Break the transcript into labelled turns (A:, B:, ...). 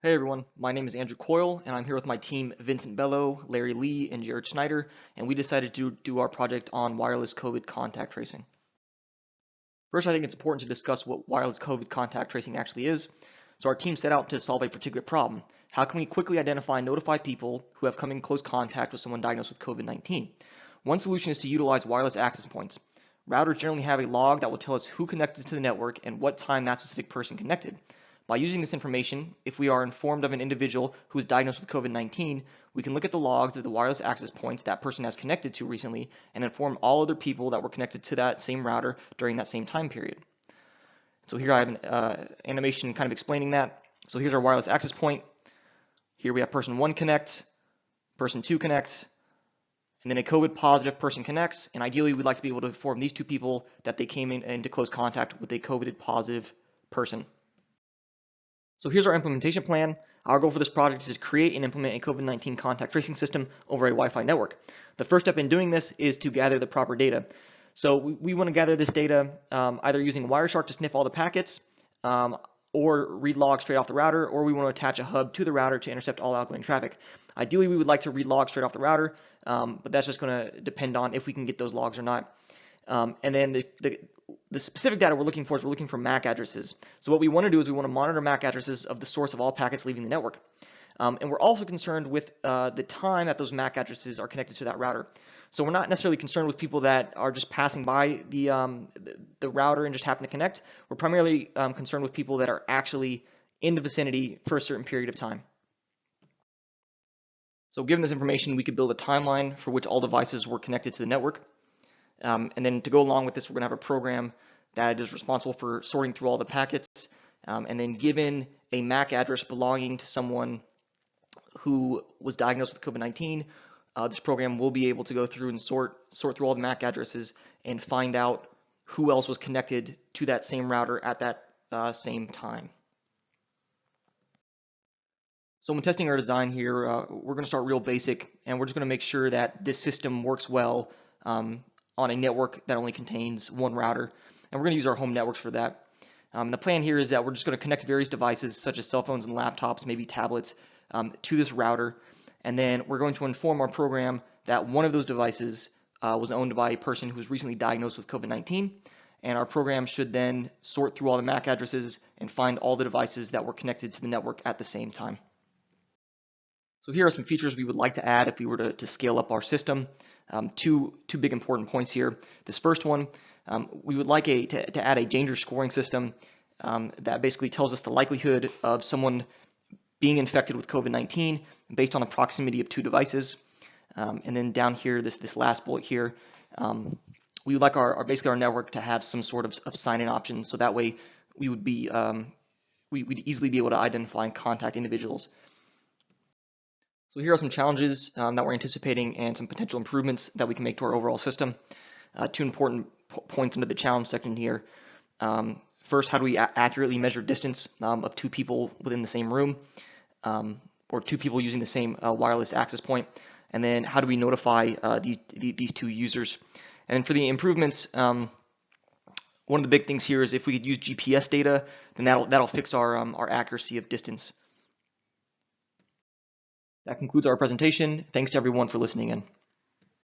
A: Hey everyone, my name is Andrew Coyle, and I'm here with my team Vincent Bello, Larry Lee, and Jared Schneider, and we decided to do our project on wireless COVID contact tracing. First, I think it's important to discuss what wireless COVID contact tracing actually is. So our team set out to solve a particular problem. How can we quickly identify and notify people who have come in close contact with someone diagnosed with COVID-19? One solution is to utilize wireless access points. Routers generally have a log that will tell us who connected to the network and what time that specific person connected. By using this information, if we are informed of an individual who is diagnosed with COVID-19, we can look at the logs of the wireless access points that person has connected to recently and inform all other people that were connected to that same router during that same time period. So here I have an animation kind of explaining that. So here's our wireless access point. Here we have person 1 connects, person 2 connects, and then a COVID positive person connects, and ideally we'd like to be able to inform these two people that they came into close contact with a COVID positive person. So here's our implementation plan. Our goal for this project is to create and implement a COVID-19 contact tracing system over a Wi-Fi network. The first step in doing this is to gather the proper data. So we want to gather this data either using Wireshark to sniff all the packets, or read logs straight off the router, or we want to attach a hub to the router to intercept all outgoing traffic. Ideally, we would like to read logs straight off the router, but that's just going to depend on if we can get those logs or not. And then the specific data we're looking for is we're looking for MAC addresses. So what we want to do is we want to monitor MAC addresses of the source of all packets leaving the network. And we're also concerned with the time that those MAC addresses are connected to that router. So we're not necessarily concerned with people that are just passing by the router and just happen to connect. We're primarily concerned with people that are actually in the vicinity for a certain period of time. So given this information, we could build a timeline for which all devices were connected to the network. And then to go along with this, we're going to have a program that is responsible for sorting through all the packets. And then given a MAC address belonging to someone who was diagnosed with COVID-19, this program will be able to go through and sort through all the MAC addresses and find out who else was connected to that same router at that same time. So when testing our design here, we're going to start real basic, and we're just going to make sure that this system works well on a network that only contains one router. And we're going to use our home networks for that. The plan here is that we're just going to connect various devices, such as cell phones and laptops, maybe tablets, to this router. And then we're going to inform our program that one of those devices was owned by a person who was recently diagnosed with COVID-19. And our program should then sort through all the MAC addresses and find all the devices that were connected to the network at the same time. So here are some features we would like to add if we were to scale up our system. Two big important points here. This first one, we would like to add a danger scoring system that basically tells us the likelihood of someone being infected with COVID-19 based on the proximity of two devices. And then down here, this last bullet here, we would like basically our network to have some sort of sign-in option, so that way we would be we'd easily be able to identify and contact individuals. So here are some challenges that we're anticipating and some potential improvements that we can make to our overall system. Two important points into the challenge section here. First, how do we accurately measure distance of two people within the same room, or two people using the same wireless access point? And then how do we notify these two users? And then for the improvements, one of the big things here is if we could use GPS data, then that'll fix our accuracy of distance. That concludes our presentation. Thanks to everyone for listening in.